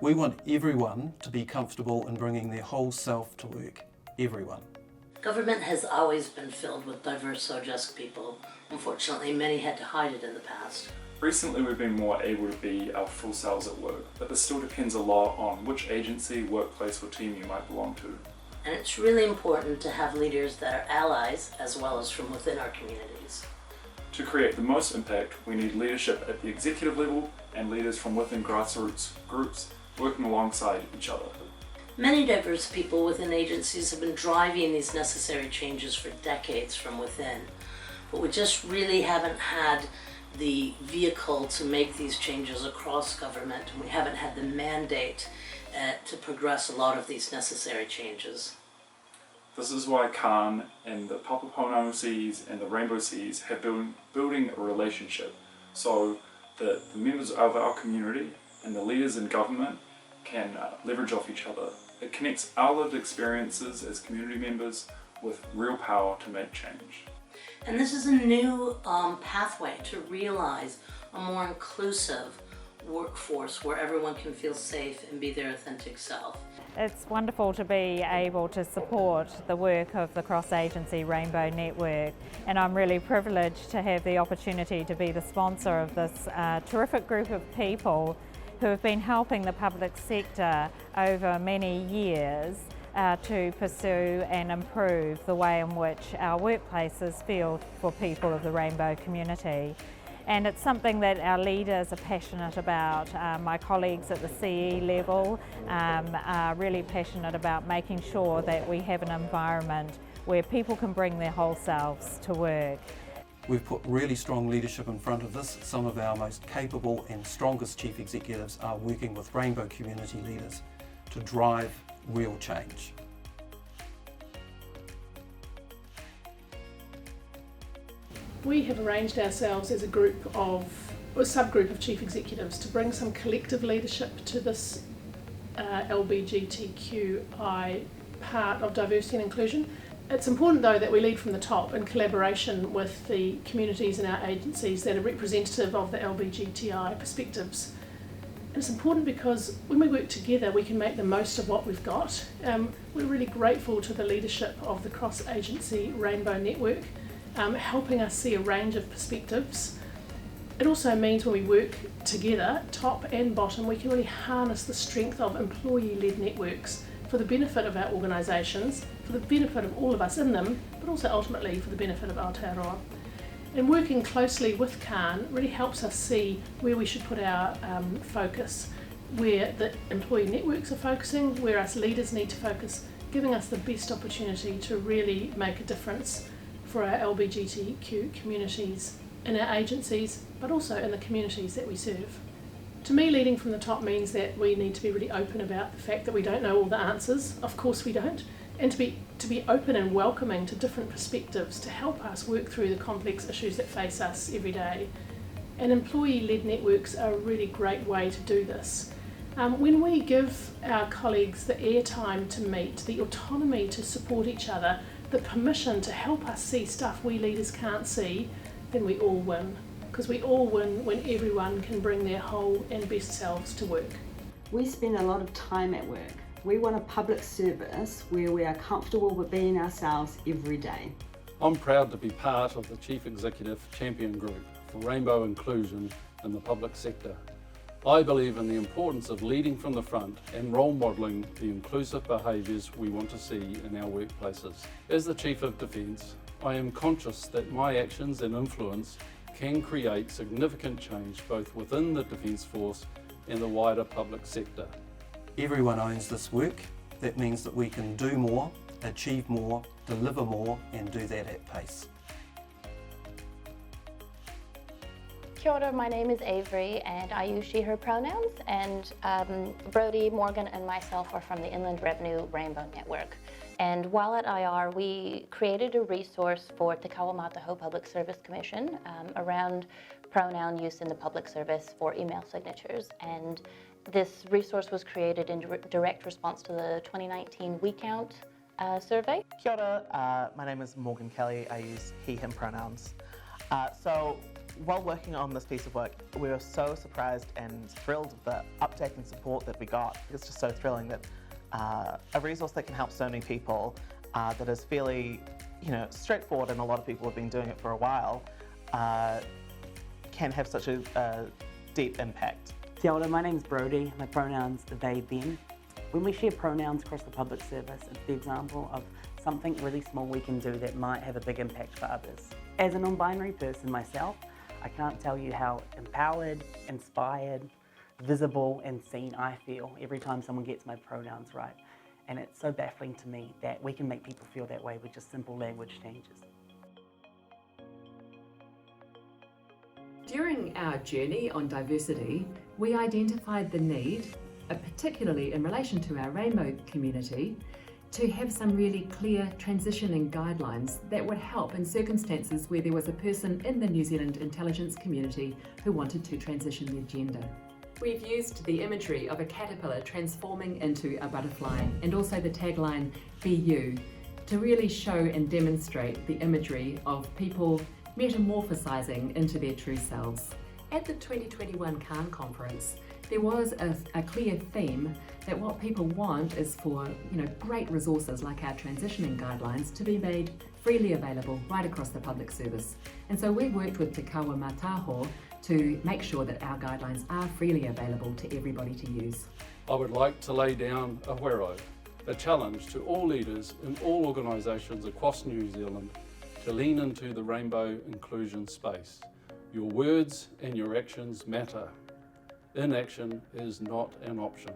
We want everyone to be comfortable in bringing their whole self to work. Everyone. Government has always been filled with diverse so-just people. Unfortunately, many had to hide it in the past. Recently we've been more able to be our full selves at work, but this still depends a lot on which agency, workplace or team you might belong to. And it's really important to have leaders that are allies as well as from within our communities. To create the most impact, we need leadership at the executive level and leaders from within grassroots groups working alongside each other. Many diverse people within agencies have been driving these necessary changes for decades from within, but we just really haven't had the vehicle to make these changes across government, and we haven't had the mandate to progress a lot of these necessary changes. This is why Khan and the Papapono Seas and the Rainbow Seas have been building a relationship so that the members of our community and the leaders in government can leverage off each other. It connects our lived experiences as community members with real power to make change. And this is a new pathway to realize a more inclusive workforce where everyone can feel safe and be their authentic self. It's wonderful to be able to support the work of the cross-agency Rainbow Network, and I'm really privileged to have the opportunity to be the sponsor of this terrific group of people who have been helping the public sector over many years to pursue and improve the way in which our workplaces feel for people of the rainbow community. And it's something that our leaders are passionate about. My colleagues at the CE level are really passionate about making sure that we have an environment where people can bring their whole selves to work. We've put really strong leadership in front of this. Some of our most capable and strongest chief executives are working with rainbow community leaders to drive real change. We have arranged ourselves as a subgroup of chief executives to bring some collective leadership to this LGBTQI part of diversity and inclusion. It's important though that we lead from the top in collaboration with the communities and our agencies that are representative of the LGBTI perspectives. And it's important because when we work together we can make the most of what we've got. We're really grateful to the leadership of the cross-agency Rainbow Network, helping us see a range of perspectives. It also means when we work together, top and bottom, we can really harness the strength of employee-led networks for the benefit of our organisations, for the benefit of all of us in them, but also ultimately for the benefit of Aotearoa. And working closely with Khan really helps us see where we should put our focus, where the employee networks are focusing, where us leaders need to focus, giving us the best opportunity to really make a difference for our LGBTQ communities in our agencies, but also in the communities that we serve. To me, leading from the top means that we need to be really open about the fact that we don't know all the answers. Of course we don't. And to be open and welcoming to different perspectives to help us work through the complex issues that face us every day. And employee-led networks are a really great way to do this. When we give our colleagues the airtime to meet, the autonomy to support each other, the permission to help us see stuff we leaders can't see, then we all win. Because we all win when everyone can bring their whole and best selves to work. We spend a lot of time at work. We want a public service where we are comfortable with being ourselves every day. I'm proud to be part of the Chief Executive Champion Group for Rainbow Inclusion in the public sector. I believe in the importance of leading from the front and role modelling the inclusive behaviours we want to see in our workplaces. As the Chief of Defence, I am conscious that my actions and influence can create significant change both within the Defence Force and the wider public sector. Everyone owns this work. That means that we can do more, achieve more, deliver more, and do that at pace. Kia ora, my name is Avery and I use she, her pronouns, and Brody, Morgan and myself are from the Inland Revenue Rainbow Network. And while at IR, we created a resource for Te Kawamataho Public Service Commission around pronoun use in the public service for email signatures. And this resource was created in direct response to the 2019 We Count survey. Kia ora, my name is Morgan Kelly. I use he, him pronouns. So while working on this piece of work, we were so surprised and thrilled with the uptake and support that we got. It's just so thrilling that a resource that can help so many people, that is fairly, straightforward, and a lot of people have been doing it for a while, can have such a deep impact. Kia ora, my name's Brody. My pronouns are they, them. When we share pronouns across the public service, it's the example of something really small we can do that might have a big impact for others. As a non-binary person myself, I can't tell you how empowered, inspired, visible and seen I feel every time someone gets my pronouns right. And it's so baffling to me that we can make people feel that way with just simple language changes. During our journey on diversity, we identified the need, particularly in relation to our rainbow community, to have some really clear transitioning guidelines that would help in circumstances where there was a person in the New Zealand intelligence community who wanted to transition their gender. We've used the imagery of a caterpillar transforming into a butterfly and also the tagline, "Be You," to really show and demonstrate the imagery of people metamorphosizing into their true selves. At the 2021 Cannes conference, there was a clear theme that what people want is for great resources like our transitioning guidelines to be made freely available right across the public service. And so we worked with Te Kawa Mataho to make sure that our guidelines are freely available to everybody to use. I would like to lay down a wero, a challenge to all leaders in all organisations across New Zealand to lean into the rainbow inclusion space. Your words and your actions matter. Inaction is not an option.